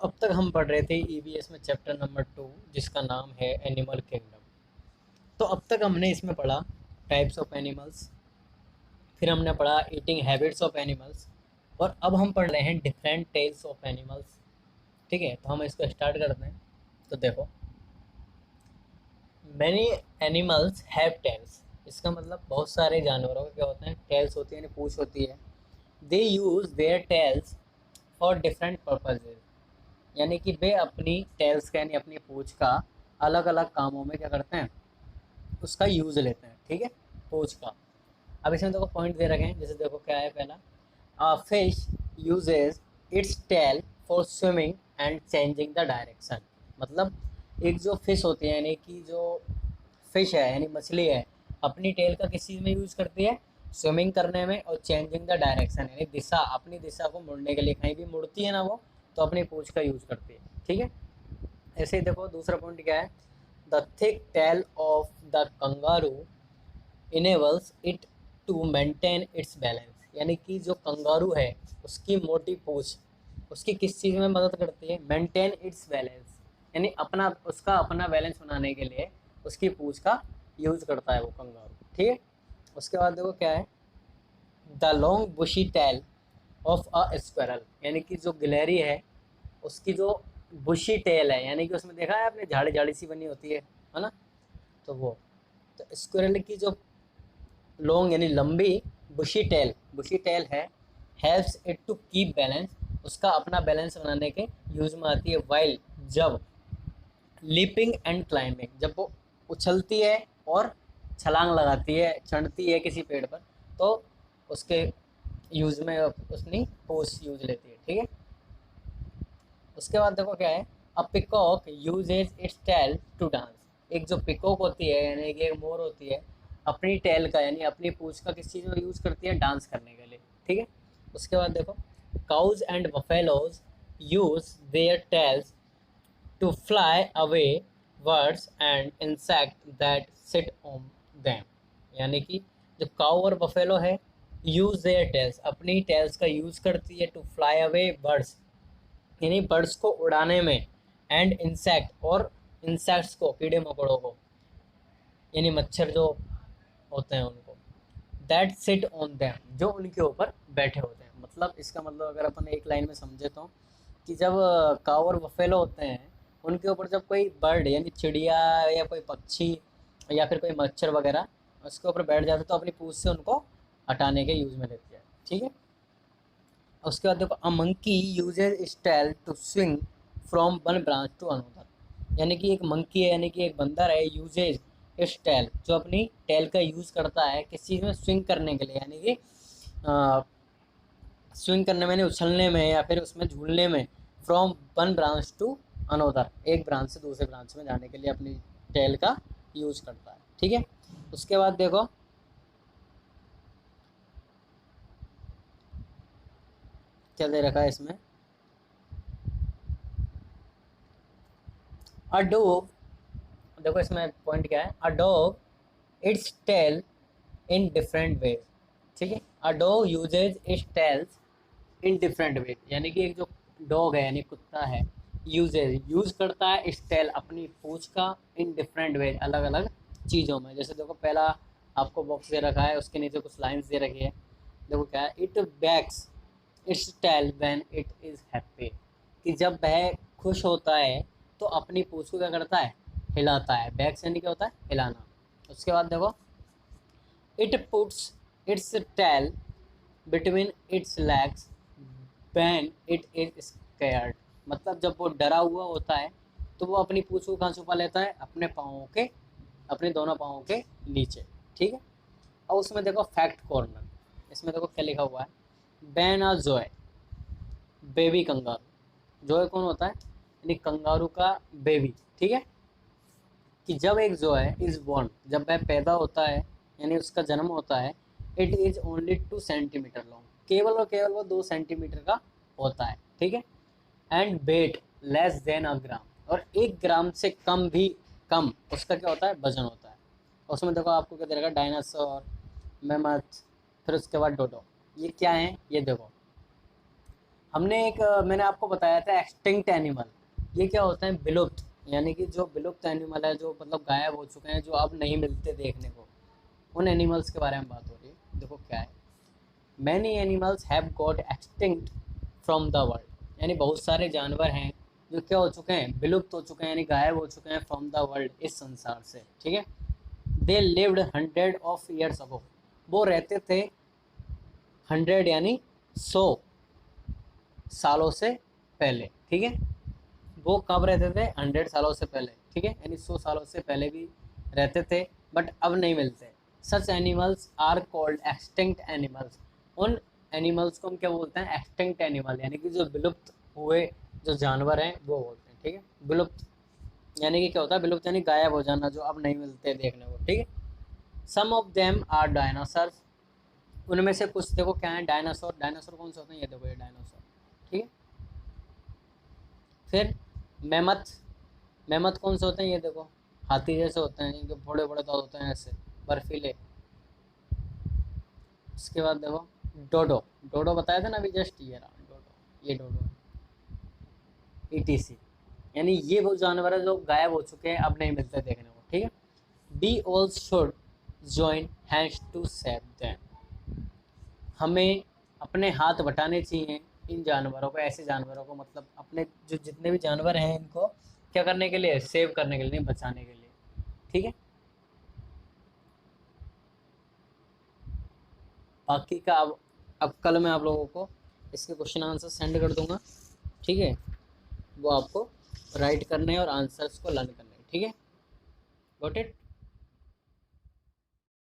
अब तक हम पढ़ रहे थे ईवीएस में चैप्टर नंबर 2, जिसका नाम है एनिमल किंगडम। तो अब तक हमने इसमें पढ़ा टाइप्स ऑफ एनिमल्स, फिर हमने पढ़ा ईटिंग हैबिट्स ऑफ एनिमल्स, और अब हम पढ़ रहे हैं डिफरेंट टेल्स ऑफ एनिमल्स। ठीक है, तो हम इसको स्टार्ट करते हैं। तो देखो, मैनी एनिमल्स हैव टेल्स। इसका मतलब बहुत सारे जानवरों के क्या होते हैं, टेल्स होती है, यानी पूंछ होती है। They use their tails for different purposes. यानी कि वे अपनी टेल्स का यानी अपनी पूंछ का अलग अलग कामों में क्या करते हैं, उसका यूज़ लेते हैं। ठीक है, पूंछ का। अब इसमें देखो पॉइंट दे रखे हैं, जैसे देखो क्या है पहला, a fish uses its tail for swimming and changing the direction. मतलब एक जो फिश होती है, यानी कि जो फिश है यानी मछली है, अपनी टेल का किस चीज़ में यूज़ करती है, स्विमिंग करने में, और चेंजिंग द डायरेक्शन यानी दिशा, अपनी दिशा को मुड़ने के लिए कहीं भी मुड़ती है ना वो, तो अपनी पूंछ का यूज़ करती है। ठीक है, ऐसे ही देखो दूसरा पॉइंट क्या है, the thick tail of the kangaroo enables it to maintain its balance. यानी कि जो कंगारू है उसकी मोटी पूंछ उसकी किस चीज़ में मदद करती है, मेंटेन इट्स बैलेंस, यानी अपना उसका अपना बैलेंस बनाने के लिए उसकी पूंछ का यूज़ करता है वो कंगारू। ठीक है, उसके बाद देखो क्या है, the long bushy tail of a squirrel. यानी कि जो गिलहरी है उसकी जो बुशी टेल है, यानी कि उसमें देखा है आपने झाड़ी झाड़ी सी बनी होती है ना, तो वो, तो स्क्वायरल की जो लॉन्ग यानी लंबी बुशी टेल है, helps it to keep balance, उसका अपना बैलेंस बनाने के यूज में आती है। वाइल, जब लीपिंग एंड क्लाइंबिंग, जब वो उछलती है और छलांग लगाती है, चढ़ती है किसी पेड़ पर, तो उसके यूज में उसने पोज यूज लेती है। ठीक है, उसके बाद देखो क्या है, a peacock uses its tail to dance. एक जो पिकॉक होती है यानी कि एक मोर होती है, अपनी टेल का यानी अपनी पूंछ का किस चीज़ में यूज़ करती है, डांस करने के लिए। ठीक है, उसके बाद देखो, cows and buffaloes use their tails to fly away birds and insect that sit on them. यानी कि जो काउ और बफेलो है, यूज देयर टेल्स, अपनी टेल्स का यूज़ करती है टू फ्लाई अवे बर्ड्स, यानी बर्ड्स को उड़ाने में, एंड इंसेक्ट, और इंसेक्ट्स को, कीड़े मकोड़ों को, यानी मच्छर जो होते हैं उनको, दैट सिट ऑन देम, जो उनके ऊपर बैठे होते हैं। मतलब इसका मतलब अगर अपन एक लाइन में समझे तो, कि जब काऊ और बफेलो होते हैं, उनके ऊपर जब कोई बर्ड यानी चिड़िया या कोई पक्षी या फिर कोई मच्छर वगैरह उसके ऊपर बैठ जाते हैं, तो अपनी पूंछ से उनको हटाने के यूज़ में लेती है। ठीक है, उसके बाद देखो, a monkey uses its tail to swing from one branch to another. यानी कि एक मंकी है यानी कि एक बंदर है, यूजेज इट्स टेल, जो अपनी टेल का यूज़ करता है किस चीज़ में, स्विंग करने के लिए, यानी कि स्विंग करने में, उछलने में, या फिर उसमें झूलने में, from one branch to another, एक ब्रांच से दूसरे ब्रांच में जाने के लिए अपनी टेल का यूज़ करता है। ठीक है, उसके बाद देखो क्या दे रखा है इसमें, अ डॉग, देखो इसमें पॉइंट क्या है, a dog its tail in different ways. ठीक है, a dog uses its tails in different ways, यानी कि एक जो डॉग है यानी कुत्ता है, यूज करता है इस टेल, अपनी पूंछ का, इन डिफरेंट वेज, अलग अलग चीज़ों में। जैसे देखो पहला आपको बॉक्स दे रखा है, उसके नीचे कुछ लाइंस दे रखी है। देखो क्या है, it wags its tail when it is happy, कि जब वह खुश होता है तो अपनी पूंछ को क्या करता है, हिलाता है। बैक्स यानी क्या होता है, हिलाना। उसके बाद देखो, it puts its tail between its legs when it is scared. मतलब जब वो डरा हुआ होता है तो वो अपनी पूंछ को कहाँ छुपा लेता है, अपने पाँवों के, अपने दोनों पाँवों के नीचे। ठीक है, और उसमें देखो फैक्ट कॉर्नर, इसमें देखो क्या लिखा हुआ है, बैन आ जोय बेबी कंगारू। जोय कौन होता है, यानी कंगारू का बेबी। ठीक है, कि जब एक जो है इज बॉर्न, जब वह पैदा होता है यानी उसका जन्म होता है, it is only 2 centimetre long, केवल और केवल वो 2 सेंटीमीटर का होता है। ठीक है, एंड वेट लेस देन अ ग्राम, और 1 ग्राम से कम भी कम उसका क्या होता है, वजन होता है। उसमें देखो आपको क्या दे रखा, डायनासोर, मेमथ, फिर उसके बाद डोडो, ये क्या है, ये देखो हमने एक मैंने आपको बताया था एक्सटिंक्ट एनिमल, ये क्या होता है, विलुप्त, यानी कि जो विलुप्त एनिमल है, जो मतलब गायब हो चुके हैं, जो अब नहीं मिलते देखने को, उन एनिमल्स के बारे में बात हो रही है। देखो क्या है, many animals have got extinct from the world, यानी बहुत सारे जानवर हैं जो क्या हो चुके हैं, विलुप्त हो चुके हैं, यानी गायब हो चुके हैं फ्रॉम द वर्ल्ड, इस संसार से, ठीक है। दे लिव्ड 100 of years अगो, वो रहते थे 100 यानी 100 सालों से पहले, ठीक है। वो कब रहते थे, 100 सालों से पहले, ठीक है, यानी 100 सालों से पहले भी रहते थे, बट अब नहीं मिलते। Such animals are called extinct animals, उन एनिमल्स को हम क्या बोलते हैं, एक्सटिंक्ट एनिमल, यानी कि जो विलुप्त हुए जो जानवर हैं वो बोलते हैं, ठीक है। विलुप्त यानी कि क्या होता है, विलुप्त यानी गायब हो जाना, जो अब नहीं मिलते देखने को, ठीक है। सम ऑफ देम आर डायनासोर्स, उनमें से कुछ देखो क्या है, डायनासोर, डायनासोर कौन से होते हैं, ये देखो ये डायनासोर, ठीक है। फिर मेमथ, मेमथ कौन से होते हैं, ये देखो हाथी जैसे होते हैं, इनके बड़े बड़े दांत होते हैं ऐसे बर्फीले। उसके बाद देखो डोडो, डोडो बताया था ना अभी जस्ट, ये रहा डोडो, ये डोडो ईटीसी, यानी ये वो जानवर है जो गायब हो चुके हैं, अब नहीं मिलते देखने को, ठीक है। We all should join hands to save them, हमें अपने हाथ बटाने चाहिए इन जानवरों को, ऐसे जानवरों को, मतलब अपने जो जितने भी जानवर हैं इनको क्या करने के लिए, सेव करने के लिए, नहीं बचाने के लिए, ठीक है। बाकी का अब कल मैं आप लोगों को इसके क्वेश्चन आंसर सेंड कर दूंगा, ठीक है। वो आपको राइट करने हैं और आंसर्स को लर्न करने हैं, ठीक है। Got it.